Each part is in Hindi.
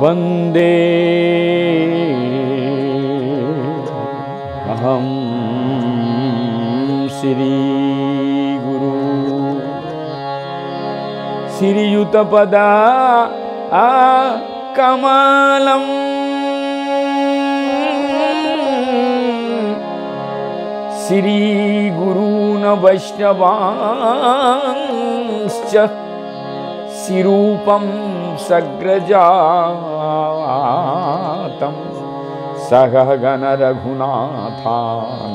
वंदे अहम श्री गुरु श्रीयुतपदा कमलम श्री गुरून् वैष्णवांश्च सिरूपं सग्रजातं सहगण रघुनाथान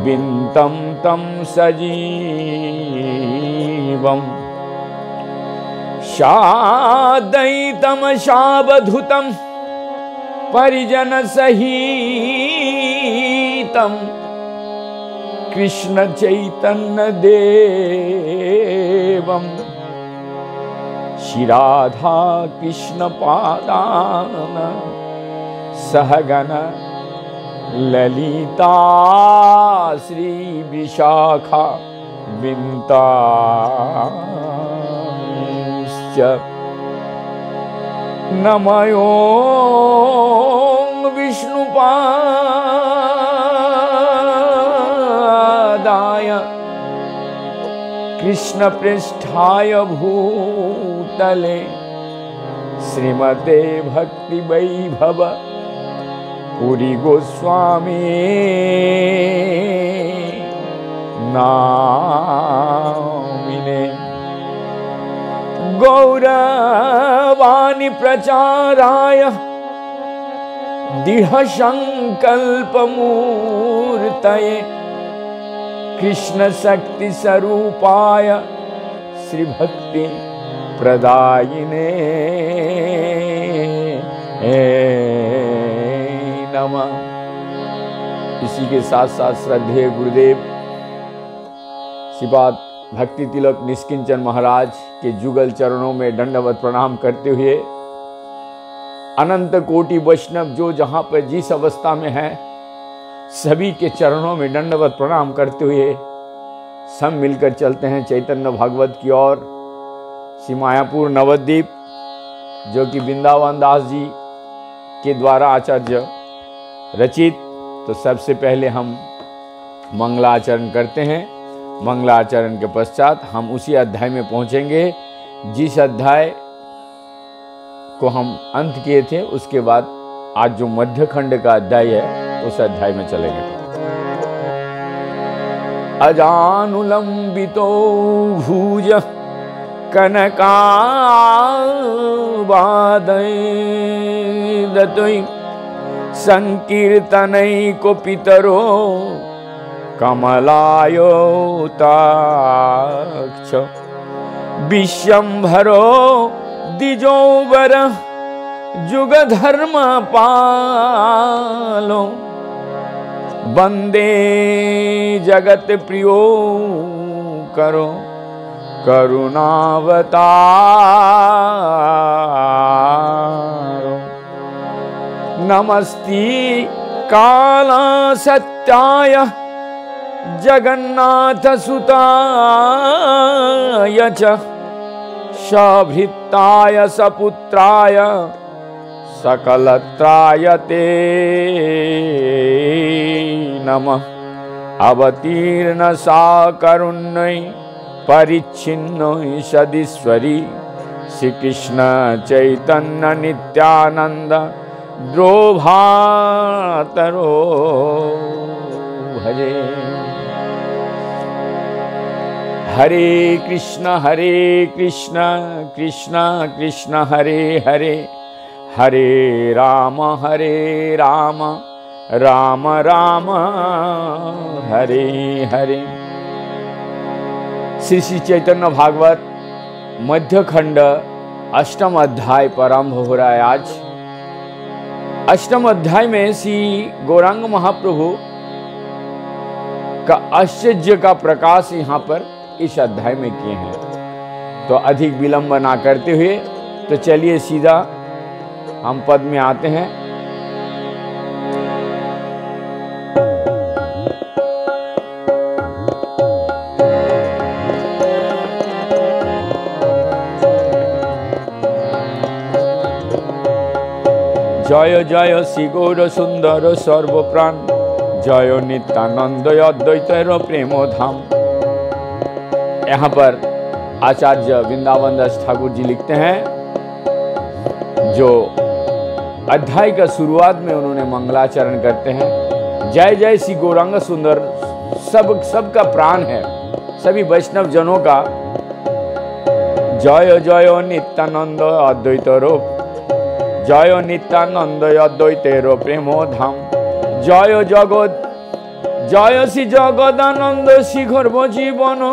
विन्तं तं सजीवम् शाद्वैतं शावधूतं परिजन सहितं कृष्ण चैतन्य देवं श्री राधा कृष्ण पादान सहगण ललिता श्री विशाखा विन्तांश्च नमयो विष्णुपादाय कृष्ण पृष्ठाय भूतले श्रीमते भक्ति वैभव पुरी गोस्वामी नामिने गौरवाणी प्रचाराय दृढ़ संकल्पमूर्तये कृष्ण शक्ति स्वरूपाय श्री भक्ति प्रदायिने नमः। इसी के साथ साथ श्रद्धेय गुरुदेव श्रीपाद भक्ति तिलक निष्किंचन महाराज के जुगल चरणों में दंडवत प्रणाम करते हुए अनंत कोटि वैष्णव जो जहाँ पर जिस अवस्था में है सभी के चरणों में दंडवत प्रणाम करते हुए सब मिलकर चलते हैं चैतन्य भागवत की ओर। श्री मायापुर नवद्वीप जो कि वृंदावन दास जी के द्वारा आचार्य रचित, तो सबसे पहले हम मंगलाचरण करते हैं। मंगलाचरण के पश्चात हम उसी अध्याय में पहुंचेंगे जिस अध्याय को हम अंत किए थे। उसके बाद आज जो मध्य खंड का अध्याय है उस अध्याय में चलेंगे। अजानुलंबितो भुज कनकावादय संकीर्तनैको पितरो कमलायोताक्ष विश्वम्भरो द्विजोवर जुग धर्म पालो वंदे जगत प्रियो करो करुणावतारो नमस्ते काला सत्याय जगन्नाथ सुताय च सभृताय सपुत्राय सकलत्राय ते नमः। अवतीर्ण साकरुण्यै परिच्छिन्नै सदीश्वरी श्री कृष्ण चैतन्य नित्यानंद द्रोभातरो भजे। हरे कृष्ण कृष्ण कृष्ण हरे हरे हरे राम राम राम हरे हरे। श्री श्री चैतन्य भागवत मध्य खंड अष्टम अध्याय प्रारंभ हो रहा है। आज अष्टम अध्याय में श्री गौरांग महाप्रभु का आश्चर्य का प्रकाश यहाँ पर इस अध्याय में किए हैं। तो अधिक विलंब ना करते हुए तो चलिए सीधा हम पद में आते हैं। जय जय श्री गौर सुंदर सर्वप्राण, जय नित्यानंद अद्वैतर प्रेम धाम। यहाँ पर आचार्य वृंदावन दास ठाकुर जी लिखते हैं, जो अध्याय का शुरुआत में उन्होंने मंगलाचरण करते हैं। जय जय श्री गौरांग सुंदर सबका प्राण है, सभी वैष्णव जनों का। जय जय नित्यानंद अद्वैतरो, जय नित्यानंद अद्वैतेरो प्रेमो धाम। जय जगत जय श्री जगदानंद श्री गर्भ जीवन,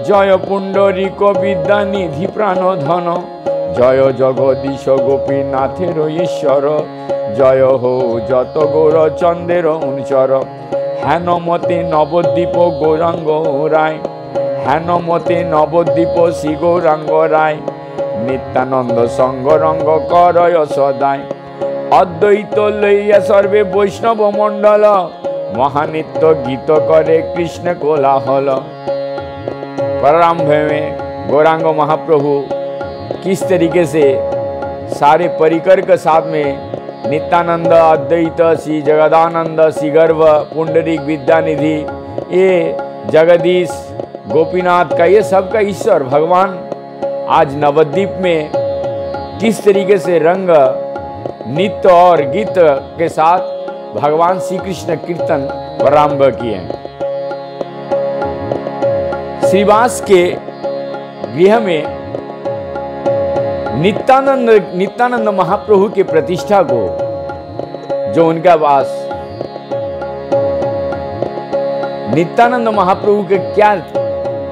जय पुंडरीक विद्या निधि प्राण धन। जय जगदीश गोपीनाथेर ईश्वर, जय हो जत गौर चंदेर अनुचर। हेन मते नवद्वीप गौरांग राय, हेन मते नवद्वीप श्री गौरांग राय। नित्यानंद संग रंग करय सदाय, अद्वैत लइया सर्वे वैष्णव मंडल। महानित्य गीत करे कृष्ण कोलाहल। प्रारंभ में गौरांग महाप्रभु किस तरीके से सारे परिकर के साथ में नित्यानंद अद्वैत श्री जगदानंद श्री गर्भ पुंडरीक विद्यानिधि, ये जगदीश गोपीनाथ का, ये सबका ईश्वर भगवान आज नवद्वीप में किस तरीके से रंग नित्य और गीत के साथ भगवान श्री कृष्ण कीर्तन प्रारंभ किए हैं। श्रीवास के गृह में नित्यानंद महाप्रभु के प्रतिष्ठा को, जो उनका वास, नित्यानंद महाप्रभु के क्या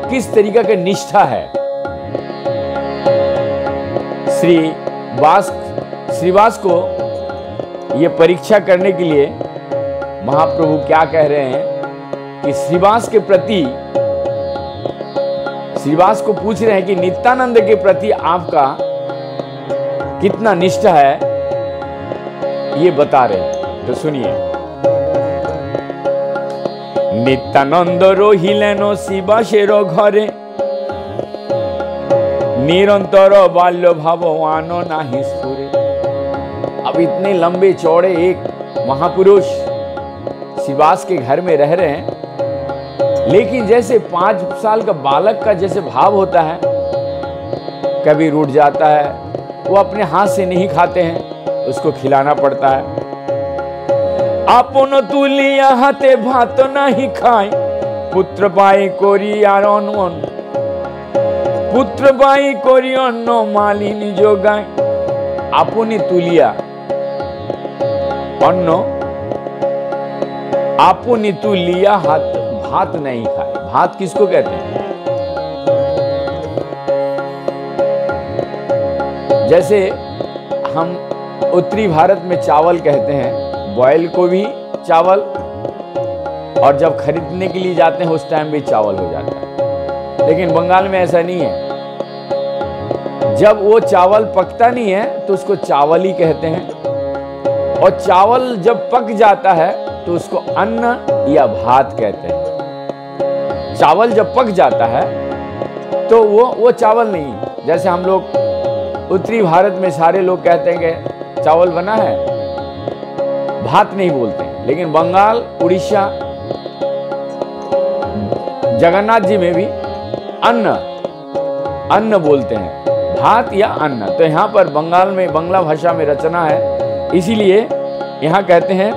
किस तरीका की निष्ठा है, श्रीवास को ये परीक्षा करने के लिए महाप्रभु क्या कह रहे हैं कि श्रीवास के प्रति, श्रीवास को पूछ रहे हैं कि नित्यानंद के प्रति आपका कितना निष्ठा है, ये बता रहे हैं। तो सुनिए। नित्यानंद रोहिलेन शिवासेर घरे, निरंतर बाल्य भाववान नाही स्फुरे। अब इतने लंबे चौड़े एक महापुरुष शिवास के घर में रह रहे हैं, लेकिन जैसे 5 साल का बालक का जैसे भाव होता है, कभी रूठ जाता है, वो अपने हाथ से नहीं खाते हैं, उसको खिलाना पड़ता है। आपन तुलिया हाथे भात नहीं खाए, पुत्र पाई कोरी अन्न, पुत्र पाई कोरी अन्न मालिनी जोगाए। आपने तुलिया अन्न, आपने तुलिया हाथ भात नहीं खाए। भात किसको कहते हैं? जैसे हम उत्तरी भारत में चावल कहते हैं, बॉयल को भी चावल, और जब खरीदने के लिए जाते हैं उस टाइम भी चावल हो जाता है। लेकिन बंगाल में ऐसा नहीं है। जब वो चावल पकता नहीं है तो उसको चावल ही कहते हैं, और चावल जब पक जाता है तो उसको अन्न या भात कहते हैं। चावल जब पक जाता है तो वो चावल नहीं। जैसे हम लोग उत्तरी भारत में सारे लोग कहते हैं कि चावल बना है, भात नहीं बोलते हैं। लेकिन बंगाल, उड़ीसा, जगन्नाथ जी में भी अन्न बोलते हैं, भात या अन्न। तो यहाँ पर बंगाल में बंगला भाषा में रचना है, इसीलिए यहाँ कहते हैं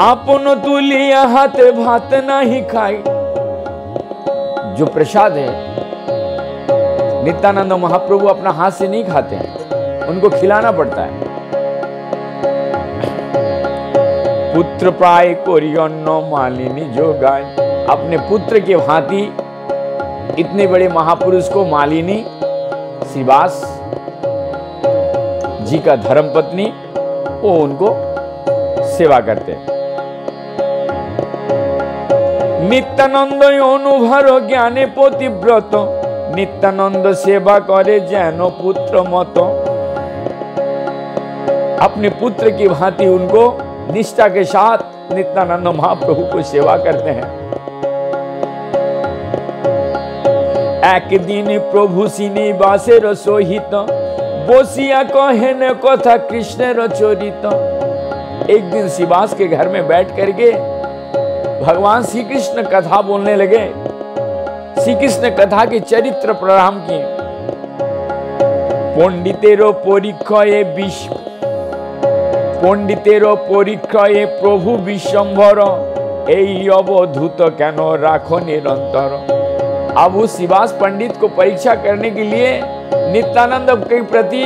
आपनो तुलिया हाथे भात नहीं खाई। जो प्रसाद है, नित्यानंद महाप्रभु अपना हाथ से नहीं खाते हैं, उनको खिलाना पड़ता है। पुत्र प्राय कोरी अन्न मालिनी जोगाए। अपने पुत्र के भांति इतने बड़े महापुरुष को मालिनी श्रीवास जी का धर्मपत्नी, वो उनको सेवा करते हैं। नित्यानंद अनुभार ज्ञाने पतिव्रत, नित्यानंद सेवा करे जैनो पुत्र मत। अपने पुत्र की भांति उनको निष्ठा के साथ नित्यानंद महाप्रभु को सेवा करते हैं। एक दिन प्रभु श्रीनिवासेर सहित बसिया कहे न कथा कृष्ण चरित। एक दिन शिवास के घर में बैठ करके भगवान श्री कृष्ण कथा बोलने लगे। श्री कृष्ण कथा के चरित्र प्रारंभ किए। पंडितेरो परीक्षये प्रभु विश्वम्भर এই अवधूत কেন রাখো निरंतर। अब उस शिवास पंडित को परीक्षा करने के लिए नित्यानंद के प्रति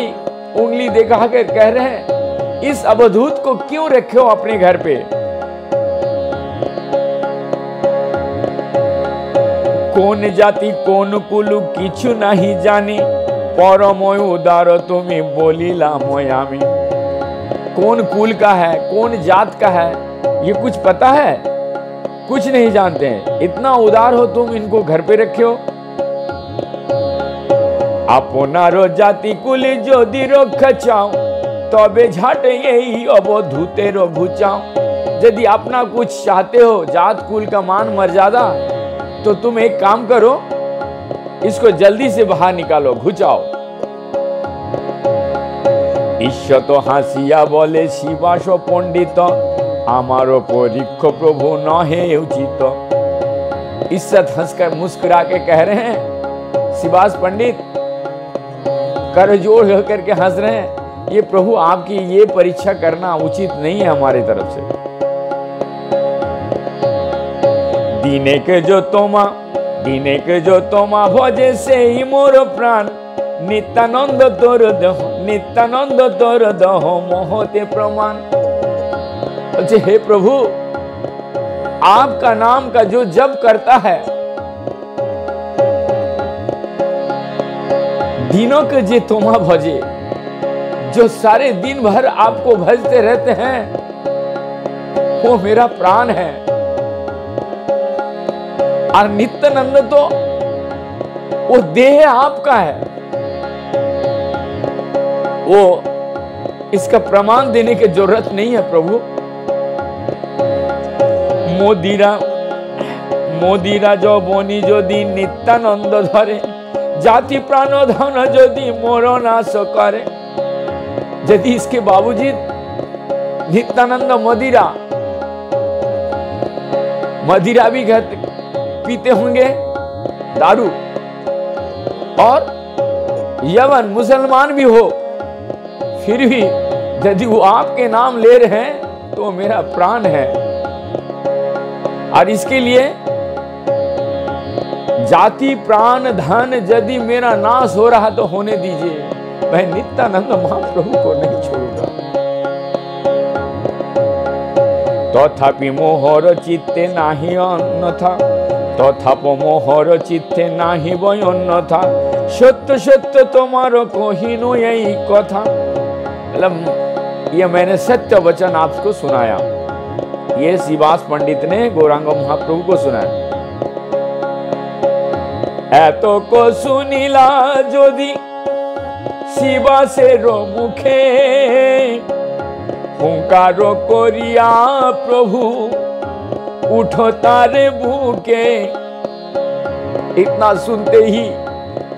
उंगली दिखा कर कह रहे हैं, इस अवधूत को क्यों रखे हो अपने घर पे। कौन जाति कौन कुल किछु नहीं जानी, परमय उदार तुम्हें बोलीला मयामी। कौन कुल का है, कौन जात का है, ये कुछ पता है? कुछ नहीं जानते हैं। इतना उदार हो तुम, इनको घर पे रखे हो। अपनारो जाति कुल यदि रखा चाओ, तबे झाटे यही अवधूतेरो भुचाओ। यदि अपना कुछ चाहते हो, जात कुल का मान मर्यादा, तो तुम एक काम करो, इसको जल्दी से बाहर निकालो, घुचाओ। ईश्वर तो हासिया बोले शिवास पंडित, हमारो परीक्ष प्रभु न है उचित। इज्जत हंसकर मुस्कुरा के कह रहे हैं, शिवास पंडित कर जोड़ करके हंस रहे हैं, ये प्रभु आपकी ये परीक्षा करना उचित नहीं है हमारी तरफ से। दीने के जो तोमा भजे से ही मोर प्राण, नित्यानंद तोर दह मोहते प्रमाण। अच्छा हे प्रभु, आपका नाम का जो जप करता है, दिनों के जे तोमा भजे, जो सारे दिन भर आपको भजते रहते हैं, वो मेरा प्राण है। और नित्यानंद तो वो देह आपका है, वो इसका प्रमाण देने की जरूरत नहीं है प्रभु। मोदीरा जो बनी यदि नित्यानंद धरे, जाति प्राण धन यदि मोर नाश करे। यदि इसके बाबूजी नित्यानंद मदिरा भी पीते होंगे, दारू, और यवन मुसलमान भी हो, फिर भी यदि वो आपके नाम ले रहे हैं तो मेरा प्राण है। और इसके लिए जाति प्राण धन यदि मेरा नाश हो रहा तो होने दीजिए, मैं नित्यानंद महाप्रभु को नहीं छोड़ूंगा। तथापि मोहर चित्ते नाही अन्यथा, मोहर चित्ते नाही वै अन्यथा। सत्य सत्य तुम्हारो कहिनो यही कथा। मतलब ये मैंने सत्य वचन आपको सुनाया। ये शिवास पंडित ने गौरांग महाप्रभु को सुनाया। एतो को सुनिला यदि शिवासेर मुखे, हुंकारो करिया प्रभु उठो तारे भूखे। इतना सुनते ही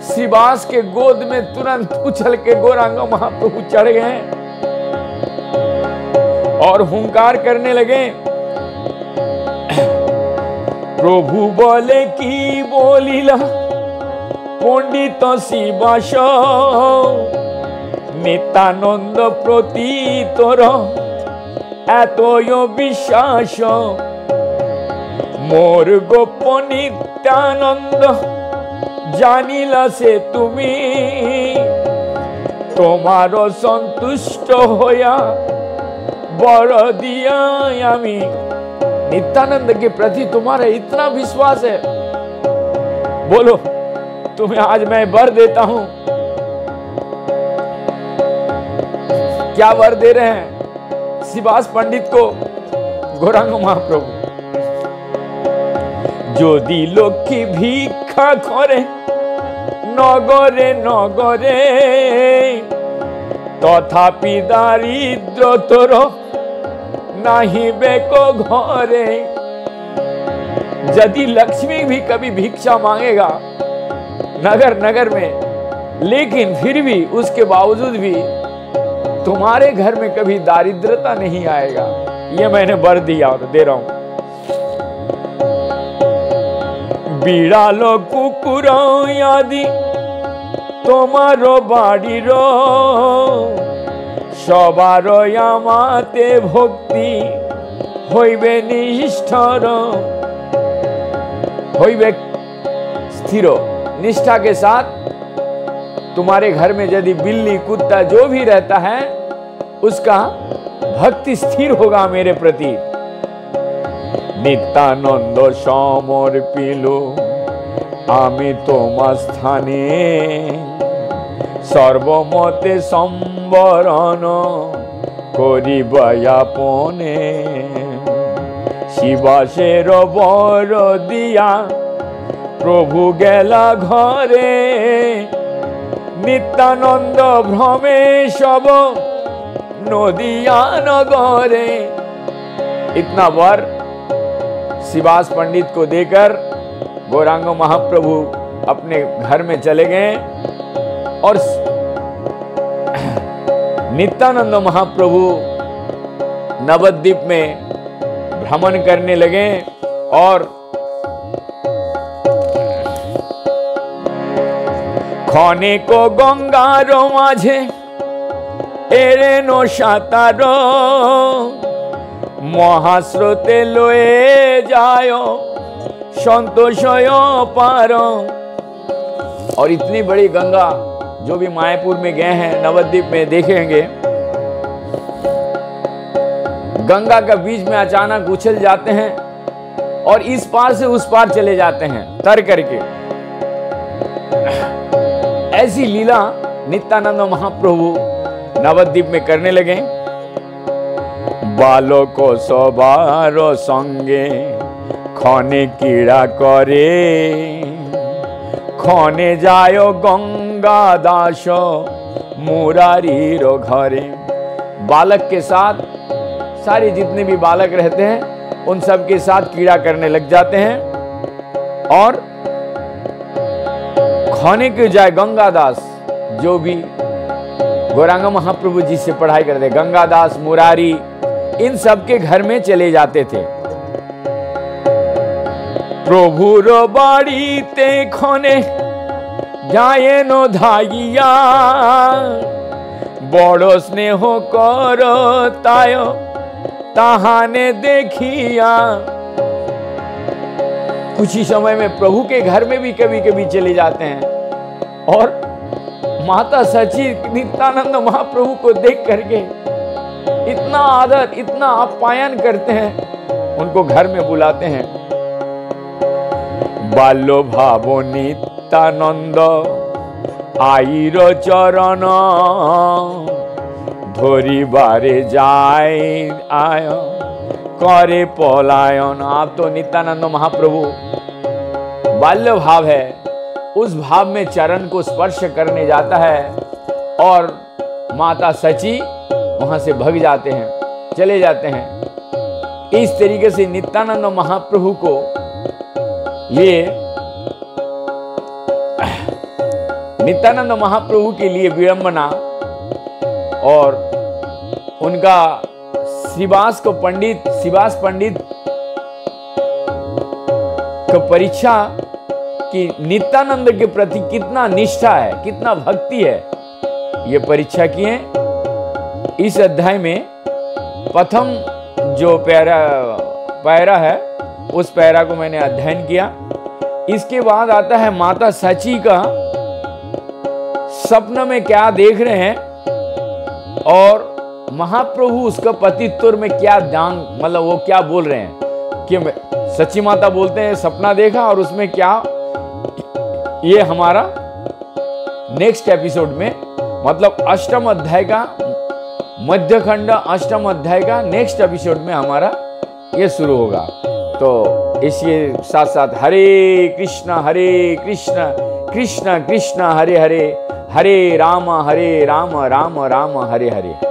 शिवास के गोद में तुरंत उछल के गौरांग महाप्रभु चढ़ गए और हुंकार करने लगे। प्रभु बोले की बोलिला पंडित शिवास, नित्यानंद प्रति तोर एतय विश्वास। मोर गोप नित्यानंद जानिला से तुमी, तुम्हारो संतुष्ट होया बर दिया आमी। नित्यानंद के प्रति तुम्हारा इतना विश्वास है, बोलो तुम्हें आज मैं वर देता हूं। क्या वर दे रहे हैं शिवास पंडित को गौरांग महाप्रभु? যদি লক্ষ্মী ভিক্ষা করে নগরে নগরে, তথাপি দারিদ্র তোর নাহি বেको घरे। यदि लक्ष्मी भी कभी भिक्षा मांगेगा नगर नगर में, लेकिन फिर भी उसके बावजूद भी तुम्हारे घर में कभी दारिद्रता नहीं आएगा, ये मैंने वर दिया और दे रहा हूं। बिड़ालो कुकुरो आदि তোমারো বাড়ির সবার আমাতে भक्ति হইবে निष्ठर হইবে स्थिर। निष्ठा के साथ तुम्हारे घर में यदि बिल्ली कुत्ता जो भी रहता है उसका भक्ति स्थिर होगा मेरे प्रति। नित्यानंद समर्पिलो आमी तोमार स्थाने सर्वमते सम्बरण करिबायापने शिवासेर बर दिया प्रभु गेला घरे नित्यानंद भ्रमे सब नदिया नगरे। इतना वर शिवास पंडित को देकर गौरांग महाप्रभु अपने घर में चले गए और नित्यानंद महाप्रभु नवद्वीप में भ्रमण करने लगे और खने को गंगारो माझे एरेनो सातारो महास्रोते लोए जायो संतोषय पारो। और इतनी बड़ी गंगा जो भी मायापुर में गए हैं नवद्वीप में देखेंगे, गंगा का बीच में अचानक उछल जाते हैं और इस पार से उस पार चले जाते हैं तर करके। ऐसी लीला नित्यानंद महाप्रभु नवद्वीप में करने लगे। बालको सबारो संगे खने कीड़ा करे खने जायो गंगा दास मुरारी रो घरे। बालक के साथ सारे जितने भी बालक रहते हैं उन सब के साथ कीड़ा करने लग जाते हैं और खाने के जाए गंगादास जो भी गौरांग महाप्रभु जी से पढ़ाई करते, गंगादास मुरारी इन सब के घर में चले जाते थे। प्रभुर बाड़ीते खने जाए नो धाइया बड़ो स्नेह कर तायो ताहाने देखिया। कुछ ही समय में प्रभु के घर में भी कभी कभी चले जाते हैं और माता सची नित्यानंद महाप्रभु को देख करके इतना आदर इतना आप्यायन करते हैं, उनको घर में बुलाते हैं। बाल्य भावो नित्यानंद आईर चरण धोरी बारे जाए आय करे पलायन। आप तो नित्यानंद महाप्रभु बाल्य भाव है, उस भाव में चरण को स्पर्श करने जाता है और माता सची वहां से भग जाते हैं, चले जाते हैं। इस तरीके से नित्यानंद महाप्रभु को ये नित्यानंद महाप्रभु के लिए विडंबना और उनका शिवास पंडित को परीक्षा कि नित्यानंद के प्रति कितना निष्ठा है, कितना भक्ति है, ये परीक्षा किए। इस अध्याय में प्रथम जो पैरा है उस पैरा को मैंने अध्ययन किया। इसके बाद आता है माता सची का स्वप्न में क्या देख रहे हैं और महाप्रभु उसका पतित्व में क्या ध्यान, मतलब वो क्या बोल रहे हैं कि सची माता बोलते हैं सपना देखा और उसमें क्या, ये हमारा नेक्स्ट एपिसोड में मतलब अष्टम अध्याय का मध्यखंड अष्टम अध्याय का नेक्स्ट एपिसोड में हमारा ये शुरू होगा। तो इसके साथ साथ हरे कृष्ण कृष्ण कृष्ण हरे हरे, हरे राम राम राम हरे हरे।